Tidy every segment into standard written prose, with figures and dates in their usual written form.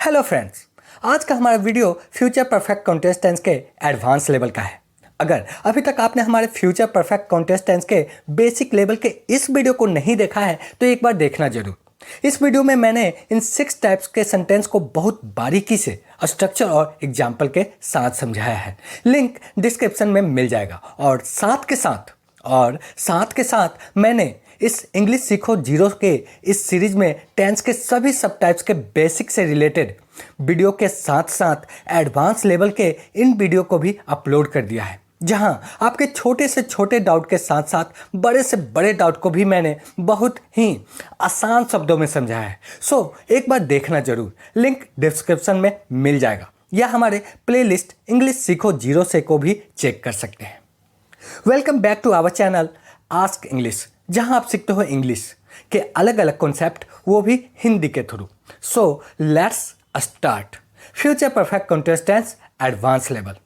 Hello friends, आज का हमारा video future perfect continuous tense के एडवांस लेवल का है। अगर अभी तक आपने हमारे फ्यूचर परफेक्ट कॉन्टेस्ट टेंस के बेसिक लेवल के इस वीडियो को नहीं देखा है तो एक बार देखना जरूर। इस वीडियो में मैंने इन 6 टाइप्स के सेंटेंस को बहुत बारीकी से स्ट्रक्चर और एग्जाम्पल के साथ समझाया है। लिंक डिस्क्रिप्शन में मिल जाएगा। और साथ के साथ मैंने इस इंग्लिश सीखो जीरो के इस सीरीज में टेंस के सभी सब टाइप्स के बेसिक से रिलेटेड वीडियो के साथ साथ एडवांस लेवल के इन वीडियो को भी अपलोड कर दिया है, जहां आपके छोटे से छोटे डाउट के साथ साथ बड़े से बड़े डाउट को भी मैंने बहुत ही आसान शब्दों में समझाया है। सो एक बार देखना जरूर। लिंक डिस्क्रिप्शन में मिल जाएगा या हमारे प्लेलिस्ट इंग्लिश सीखो जीरो से को भी चेक कर सकते हैं। Welcome back to our channel ask English, जहां आप सीखते हो इंग्लिश के अलग अलग कॉन्सेप्ट, वो भी हिंदी के through. So let's start future perfect continuous tense advance level.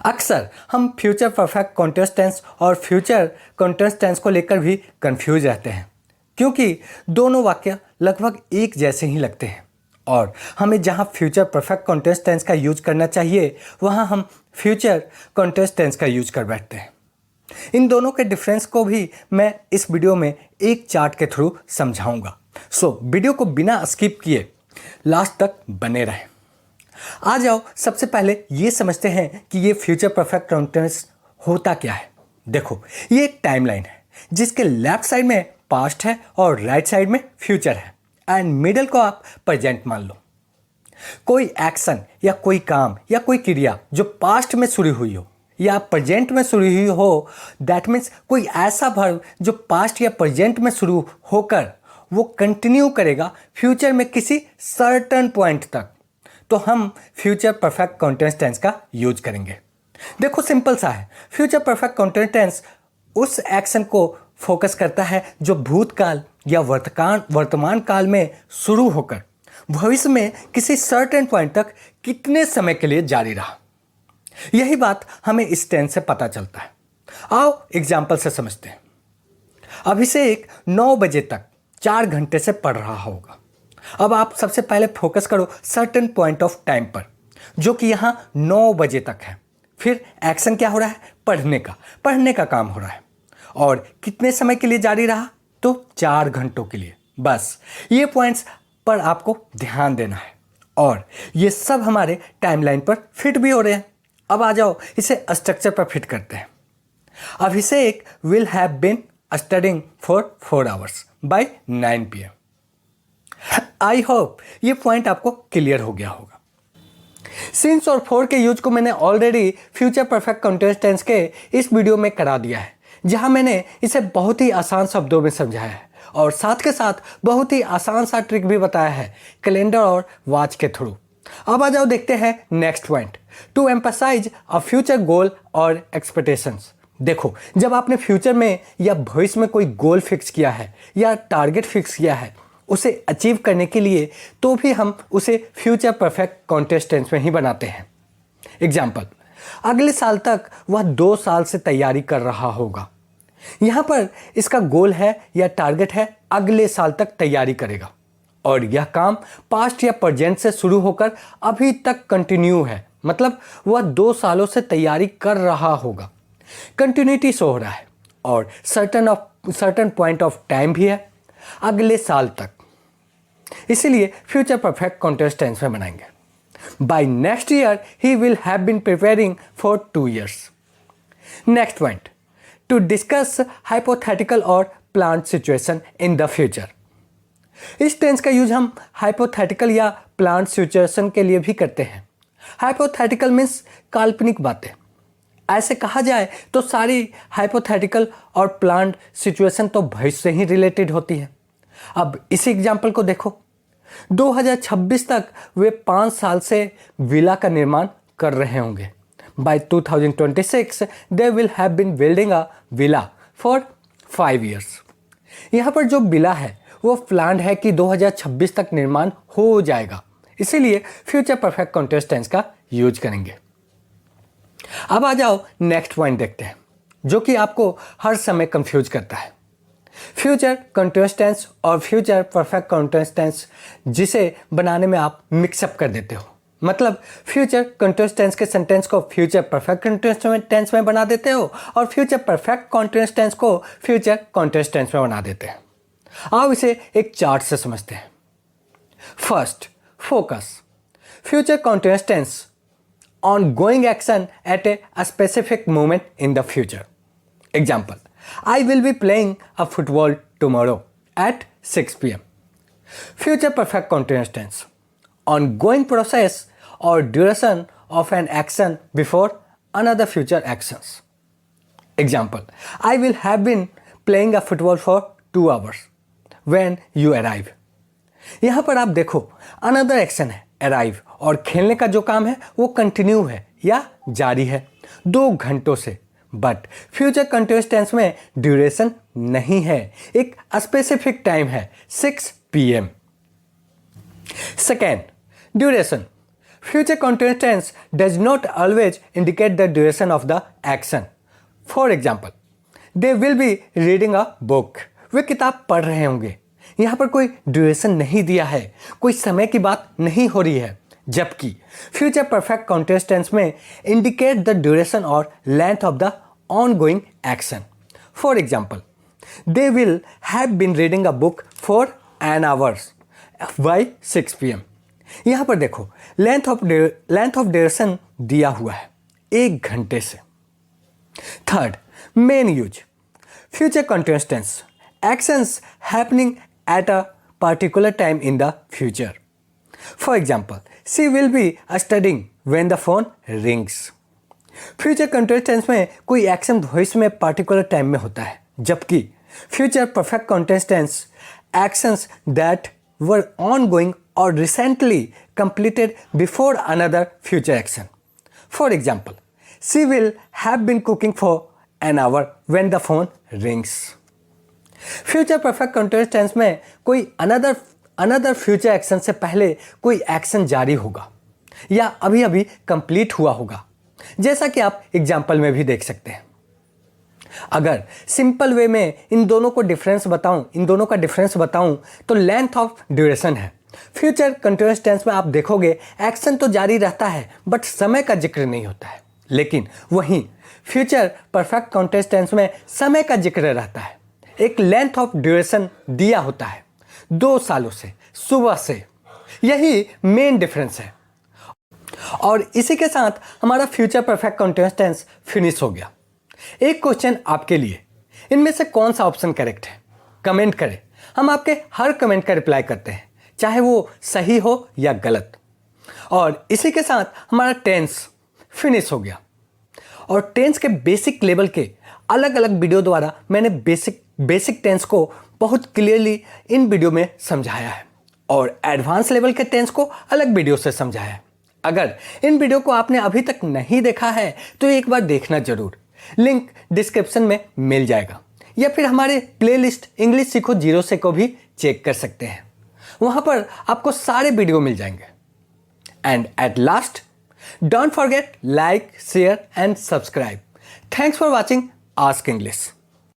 अक्सर हम फ्यूचर परफेक्ट कॉन्टेस्ट टेंस और फ्यूचर कॉन्टेस्ट टेंस को लेकर भी कंफ्यूज रहते हैं, क्योंकि दोनों वाक्य लगभग एक जैसे ही लगते हैं और हमें जहां फ्यूचर परफेक्ट कॉन्टेस्ट टेंस का यूज करना चाहिए वहां हम फ्यूचर कॉन्टेस्ट टेंस का यूज कर बैठते हैं। इन दोनों के डिफरेंस को भी मैं इस वीडियो में एक चार्ट के थ्रू समझाऊंगा। सो वीडियो को बिना स्किप किए लास्ट तक बने रहें। आ जाओ, सबसे पहले ये समझते हैं कि ये फ्यूचर परफेक्ट कॉन्टेंस होता क्या है। देखो, ये एक टाइमलाइन है जिसके लेफ्ट साइड में पास्ट है और राइट साइड में फ्यूचर है एंड मिडल को आप प्रेजेंट मान लो। कोई एक्शन या कोई काम या कोई क्रिया जो पास्ट में शुरू हुई हो या प्रेजेंट में शुरू हुई हो, दैट मीन्स कोई ऐसा वर्ब जो पास्ट या प्रेजेंट में शुरू होकर वो कंटिन्यू करेगा फ्यूचर में किसी सर्टेन पॉइंट तक, तो हम फ्यूचर परफेक्ट कॉन्टेस्ट टेंस का यूज करेंगे। देखो, सिंपल सा है। फ्यूचर परफेक्ट कॉन्टेस्ट टेंस उस एक्शन को फोकस करता है जो भूतकाल या वर्तमान काल में शुरू होकर भविष्य में किसी सर्टेन पॉइंट तक कितने समय के लिए जारी रहा। यही बात हमें इस टेंस से पता चलता है। आओ एग्जाम्पल से समझते हैं। अभिषेक 9 बजे तक 4 घंटे से पढ़ रहा होगा। अब आप सबसे पहले फोकस करो सर्टेन पॉइंट ऑफ टाइम पर, जो कि यहाँ 9 बजे तक है। फिर एक्शन क्या हो रहा है? पढ़ने का काम हो रहा है। और कितने समय के लिए जारी रहा? तो 4 घंटों के लिए। बस ये पॉइंट्स पर आपको ध्यान देना है और ये सब हमारे टाइमलाइन पर फिट भी हो रहे हैं। अब आ जाओ, इसे स्ट्रक्चर पर फिट करते हैं। Abhishek will have been studying for 4 hours by 9 PM। I hope ये पॉइंट आपको क्लियर हो गया होगा। सिंस और फॉर के यूज को मैंने already future perfect continuous tense के इस वीडियो में करा दिया है, जहां मैंने इसे बहुत ही आसान शब्दों में समझाया है और साथ के साथ बहुत ही आसान सा ट्रिक भी बताया है कैलेंडर और वॉच के थ्रू। अब आ जाओ, देखते हैं next point, to emphasise a future goal और एक्सपेक्टेशंस। देखो, जब आपने फ्यूचर में या भविष्य में कोई गोल फिक्स किया है या टारगेट फिक्स किया है उसे अचीव करने के लिए, तो भी हम उसे फ्यूचर परफेक्ट कॉन्टेस्ट टेंस में ही बनाते हैं। एग्जाम्पल, अगले साल तक वह 2 साल से तैयारी कर रहा होगा। यहां पर इसका गोल है या टारगेट है अगले साल तक तैयारी करेगा और यह काम पास्ट या प्रेजेंट से शुरू होकर अभी तक कंटिन्यू है, मतलब वह 2 सालों से तैयारी कर रहा होगा। कंटिन्यूटी शो हो रहा है और सर्टेन पॉइंट ऑफ टाइम भी है, अगले साल तक। इसीलिए फ्यूचर परफेक्ट कॉन्टेस्ट टेंस में बनाएंगे। By next year he will have been preparing for 2 years। Next point, to discuss hypothetical और planned situation in the future. इस टेंस का यूज हम हाइपोथेटिकल या प्लान्ड सिचुएशन के लिए भी करते हैं। हाइपोथेटिकल मीन्स काल्पनिक बातें। ऐसे कहा जाए तो सारी हाइपोथेटिकल और प्लान्ड सिचुएशन तो भविष्य से ही रिलेटेड होती है। अब इसी एग्जाम्पल को देखो, 2026 तक वे 5 साल से विला का निर्माण कर रहे होंगे। By 2026 they will have been building a villa for 5 years। यहाँ पर जो विला है वो प्लान्ड है कि 2026 तक निर्माण हो जाएगा, इसीलिए फ्यूचर परफेक्ट कॉन्टेस्ट टेंस का यूज करेंगे। अब आ जाओ, नेक्स्ट पॉइंट देखते हैं, जो कि आपको हर समय कंफ्यूज करता है। फ्यूचर कंटीन्यूअस टेंस और फ्यूचर परफेक्ट कंटीन्यूअस टेंस जिसे बनाने में आप मिक्सअप कर देते हो, मतलब फ्यूचर कंटीन्यूअस टेंस के सेंटेंस को फ्यूचर परफेक्ट कंटीन्यूअस टेंस में बना देते हो और फ्यूचर परफेक्ट कंटीन्यूअस टेंस को फ्यूचर कंटीन्यूअस टेंस में बना देते हैं। आओ इसे एक चार्ट से समझते हैं। First, focus. Future continuous tense, ongoing action at a specific moment in the future. Example, I will be playing a football tomorrow at 6 p.m. Future perfect continuous tense, ongoing process or duration of an action before another future actions. Example, I will have been playing a football for 2 hours when you arrive. यहाँ पर आप देखो another action है arrive और खेलने का जो काम है वो कंटिन्यू है या जारी है 2 घंटों से, बट फ्यूचर कंटीन्यूअस टेंस में ड्यूरेशन नहीं है, एक स्पेसिफिक टाइम है 6 PM। Second, duration. Future continuous tense does not always indicate the duration of the action. For example, they will be reading a book, वे किताब पढ़ रहे होंगे। यहाँ पर कोई ड्यूरेशन नहीं दिया है, कोई समय की बात नहीं हो रही है, जबकि फ्यूचर परफेक्ट कंटीन्यूअस टेंस में इंडिकेट द ड्यूरेशन और length of the ongoing action. For example, they will have been reading a book for an hours by 6 PM। यहाँ पर देखो लेंथ ऑफ ड्यूरेशन दिया हुआ है 1 घंटे से। Third, main use. Future continuous tense, actions happening at a particular time in the future. For example, she will be studying when the phone rings. Future continuous tense में कोई action भविष्य में particular time में होता है, जबकि future perfect continuous tense actions that were ongoing और recently completed before another future action. For example, she will have been cooking for an hour when the phone rings. Future perfect continuous tense में कोई another future action से पहले कोई action जारी होगा या अभी अभी कंप्लीट हुआ होगा, जैसा कि आप एग्जाम्पल में भी देख सकते हैं। अगर सिंपल वे में इन दोनों का डिफरेंस बताऊं तो लेंथ ऑफ ड्यूरेशन है। फ्यूचर कंटीन्यूअस टेंस में आप देखोगे एक्शन तो जारी रहता है बट समय का जिक्र नहीं होता है, लेकिन वहीं फ्यूचर परफेक्ट कंटीन्यूअस टेंस में समय का जिक्र रहता है, एक लेंथ ऑफ ड्यूरेशन दिया होता है 2 सालों से, सुबह से। यही मेन डिफरेंस है। और इसी के साथ हमारा future perfect continuous tense finish हो गया। एक क्वेश्चन आपके लिए, इनमें से कौन सा ऑप्शन करेक्ट है? कमेंट करें, हम आपके हर कमेंट का रिप्लाई करते हैं, चाहे वो सही हो या गलत। और इसी के साथ हमारा टेंस फिनिश हो गया। और टेंस के बेसिक लेवल के अलग अलग वीडियो द्वारा मैंने बेसिक टेंस को बहुत क्लियरली इन वीडियो में समझाया है और एडवांस लेवल के टेंस को अलग वीडियो से समझाया है। अगर इन वीडियो को आपने अभी तक नहीं देखा है तो एक बार देखना जरूर, लिंक डिस्क्रिप्शन में मिल जाएगा, या फिर हमारे प्लेलिस्ट इंग्लिश सीखो 0 से को भी चेक कर सकते हैं, वहां पर आपको सारे वीडियो मिल जाएंगे। And at last, don't forget like, share and subscribe. Thanks for watching ask English.